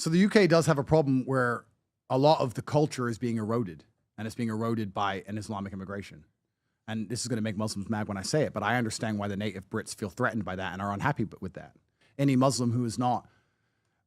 So the UK does have a problem where a lot of the culture is being eroded, and it's being eroded by an Islamic immigration. And this is going to make Muslims mad when I say it, but I understand why the native Brits feel threatened by that and are unhappy with that. Any Muslim who is not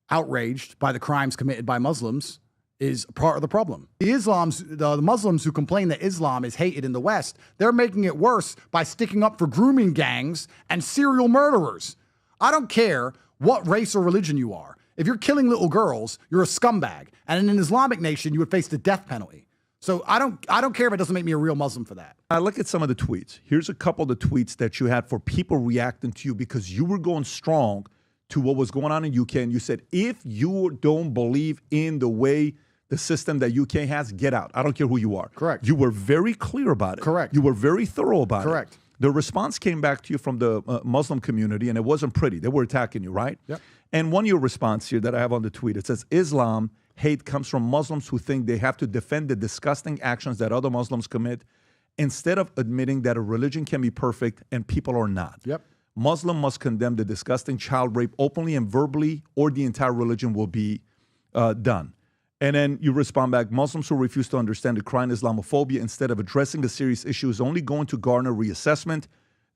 outraged by the crimes committed by Muslims is part of the problem. The Muslims who complain that Islam is hated in the West, they're making it worse by sticking up for grooming gangs and serial murderers. I don't care what race or religion you are. If you're killing little girls, you're a scumbag. And in an Islamic nation, you would face the death penalty. So I don't care if it doesn't make me a real Muslim for that. I look at some of the tweets. Here's a couple of the tweets that you had for people reacting to you because you were going strong to what was going on in UK. And you said, if you don't believe in the way the system that UK has, get out. I don't care who you are. Correct. You were very clear about it. Correct. You were very thorough about it. Correct. The response came back to you from the Muslim community, and it wasn't pretty. They were attacking you, right? Yep. And one of your response here that I have on the tweet, it says, Islam hate comes from Muslims who think they have to defend the disgusting actions that other Muslims commit instead of admitting that a religion can be perfect and people are not. Yep. Muslim must condemn the disgusting child rape openly and verbally, or the entire religion will be done. And then you respond back, Muslims who refuse to understand the crying Islamophobia instead of addressing the serious issue is only going to garner reassessment.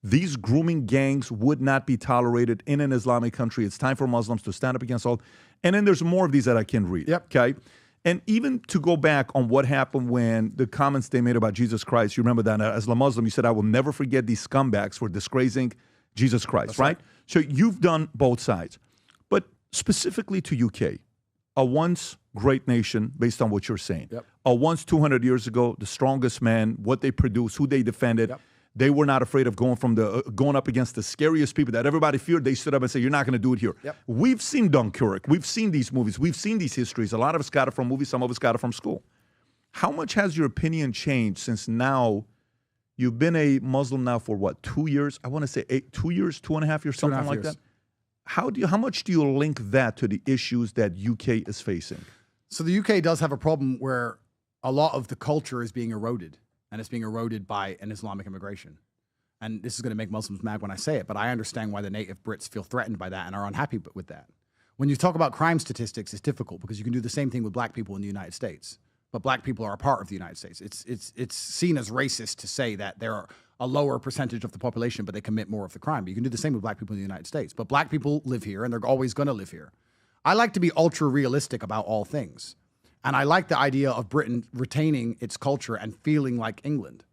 These grooming gangs would not be tolerated in an Islamic country. It's time for Muslims to stand up against all. And then there's more of these that I can read. Yep. Okay. And even to go back on what happened when the comments they made about Jesus Christ, you remember that as a Muslim, you said, I will never forget these scumbags for disgracing Jesus Christ, That's right? So you've done both sides. But specifically to UK, a once great nation, based on what you're saying. Yep. A once 200 years ago, the strongest men, what they produced, who they defended. Yep. They were not afraid of going up against the scariest people that everybody feared. They stood up and said, you're not going to do it here. Yep. We've seen Dunkirk. We've seen these movies. We've seen these histories. A lot of us got it from movies. Some of us got it from school. How much has your opinion changed since now you've been a Muslim now for what, 2 years? I want to say 2 years, 2.5 years, something like that. How much do you link that to the issues that UK is facing? So the UK does have a problem where a lot of the culture is being eroded, and it's being eroded by an Islamic immigration. And this is going to make Muslims mad when I say it, but I understand why the native Brits feel threatened by that and are unhappy with that. When you talk about crime statistics, it's difficult because you can do the same thing with black people in the United States. But black people are a part of the United States. It's seen as racist to say that there are a lower percentage of the population, but they commit more of the crime. But you can do the same with black people in the United States. But black people live here, and they're always going to live here. I like to be ultra realistic about all things. And I like the idea of Britain retaining its culture and feeling like England.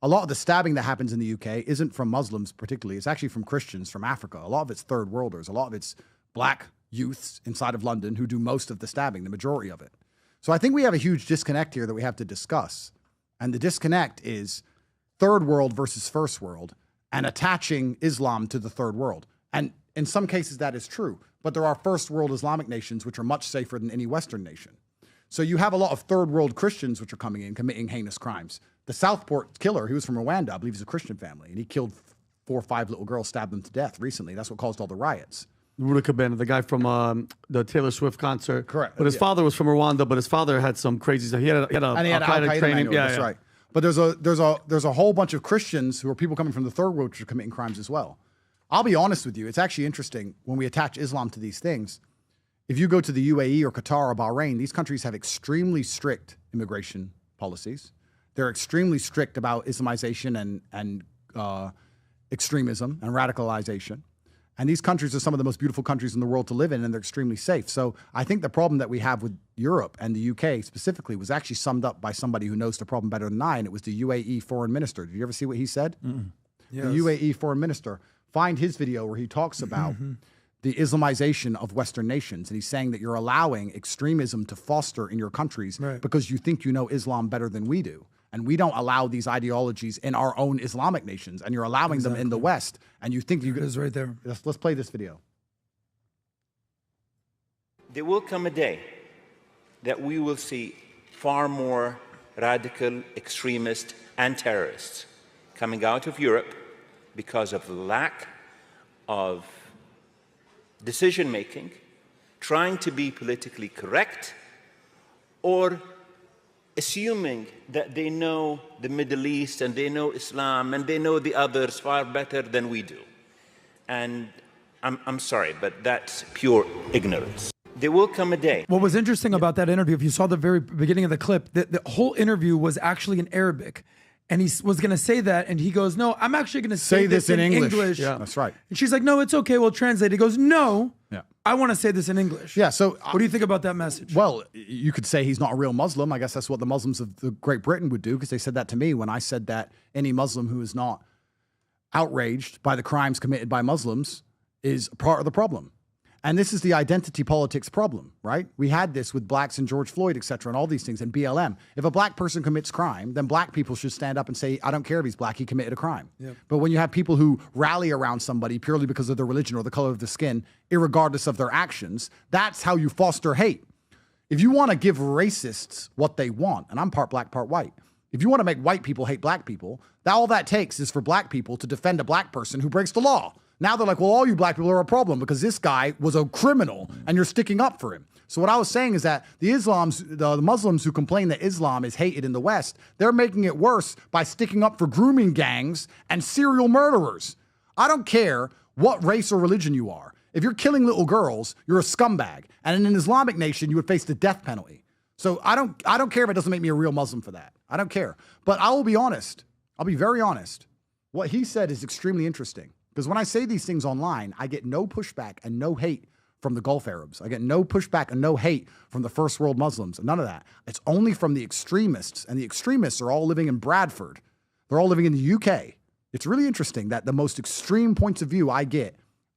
A lot of the stabbing that happens in the UK isn't from Muslims particularly. It's actually from Christians from Africa. A lot of it's third worlders. A lot of it's black youths inside of London who do most of the stabbing, the majority of it. So I think we have a huge disconnect here that we have to discuss. And the disconnect is third world versus first world and attaching Islam to the third world. And in some cases that is true, but there are first world Islamic nations which are much safer than any Western nation. So you have a lot of third world Christians which are coming in, committing heinous crimes. The Southport killer, he was from Rwanda, I believe he's a Christian family, and he killed 4 or 5 little girls, stabbed them to death recently. That's what caused all the riots. Rudy Kabena, the guy from the Taylor Swift concert. Correct. But his father was from Rwanda, but his father had some crazy stuff. He had an Al-Qaeda training. Yeah, that's right. But there's a whole bunch of Christians who are people coming from the third world which are committing crimes as well. I'll be honest with you, it's actually interesting when we attach Islam to these things. If you go to the UAE or Qatar or Bahrain, these countries have extremely strict immigration policies. They're extremely strict about Islamization and extremism and radicalization. And these countries are some of the most beautiful countries in the world to live in, and they're extremely safe. So I think the problem that we have with Europe and the UK specifically was actually summed up by somebody who knows the problem better than I, and it was the UAE foreign minister. Did you ever see what he said? Yes. The UAE foreign minister. Find his video where he talks about the Islamization of Western nations. And he's saying that you're allowing extremism to foster in your countries because you think you know Islam better than we do. And we don't allow these ideologies in our own Islamic nations, and you're allowing them in the West. And you think you It's right there. Let's play this video. There will come a day that we will see far more radical extremists and terrorists coming out of Europe because of the lack of decision-making, trying to be politically correct, or assuming that they know the Middle East and they know Islam and they know the others far better than we do. And I'm sorry, but that's pure ignorance. there will come a day. What was interesting about that interview, if you saw the very beginning of the clip, the whole interview was actually in Arabic. And he was going to say that, and he goes, no, I'm actually going to say this in English. Yeah, that's right. And she's like, no, it's okay, we'll translate. He goes, no, yeah, I want to say this in English. Yeah, so... what do you think about that message? Well, you could say he's not a real Muslim. I guess that's what the Muslims of Great Britain would do, because they said that to me when I said that any Muslim who is not outraged by the crimes committed by Muslims is part of the problem. And this is the identity politics problem, right? We had this with blacks and George Floyd, et cetera, and all these things, and BLM. If a black person commits crime, then black people should stand up and say, I don't care if he's black, he committed a crime. Yep. But when you have people who rally around somebody purely because of their religion or the color of the skin, irregardless of their actions, that's how you foster hate. If you want to give racists what they want, and I'm part black, part white, if you want to make white people hate black people, all that takes is for black people to defend a black person who breaks the law. Now they're like, well, all you black people are a problem because this guy was a criminal and you're sticking up for him. So what I was saying is that the Muslims who complain that Islam is hated in the West, they're making it worse by sticking up for grooming gangs and serial murderers. I don't care what race or religion you are. If you're killing little girls, you're a scumbag. And in an Islamic nation, you would face the death penalty. So I don't care if it doesn't make me a real Muslim for that. I don't care. But I will be honest. I'll be very honest. What he said is extremely interesting. Because when I say these things online, I get no pushback and no hate from the Gulf Arabs. I get no pushback and no hate from the first world Muslims. None of that. It's only from the extremists. And the extremists are all living in Bradford. They're all living in the UK. It's really interesting that the most extreme points of view I get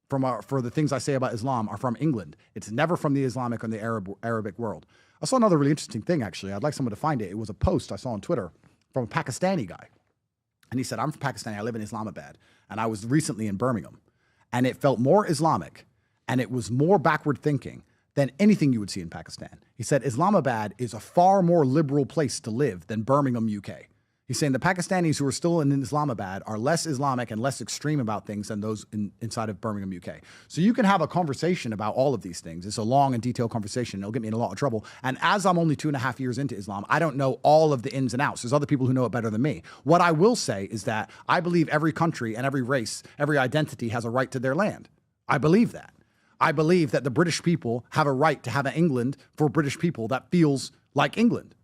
for the things I say about Islam are from England. It's never from the Islamic or the Arabic world. I saw another really interesting thing, actually. I'd like someone to find it. It was a post I saw on Twitter from a Pakistani guy. And he said, I'm from Pakistan. I live in Islamabad. And I was recently in Birmingham. And it felt more Islamic. And it was more backward thinking than anything you would see in Pakistan. He said, Islamabad is a far more liberal place to live than Birmingham, UK. He's saying the Pakistanis who are still in Islamabad are less Islamic and less extreme about things than those inside of Birmingham, UK. So you can have a conversation about all of these things. It's a long and detailed conversation. It'll get me in a lot of trouble. And as I'm only 2.5 years into Islam, I don't know all of the ins and outs. There's other people who know it better than me. What I will say is that I believe every country and every race, every identity has a right to their land. I believe that. I believe that the British people have a right to have an England for British people that feels like England.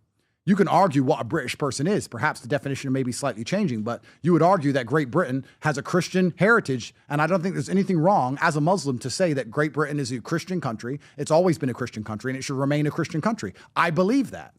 You can argue what a British person is. Perhaps the definition may be slightly changing, but you would argue that Great Britain has a Christian heritage, and I don't think there's anything wrong as a Muslim to say that Great Britain is a Christian country. It's always been a Christian country, and it should remain a Christian country. I believe that.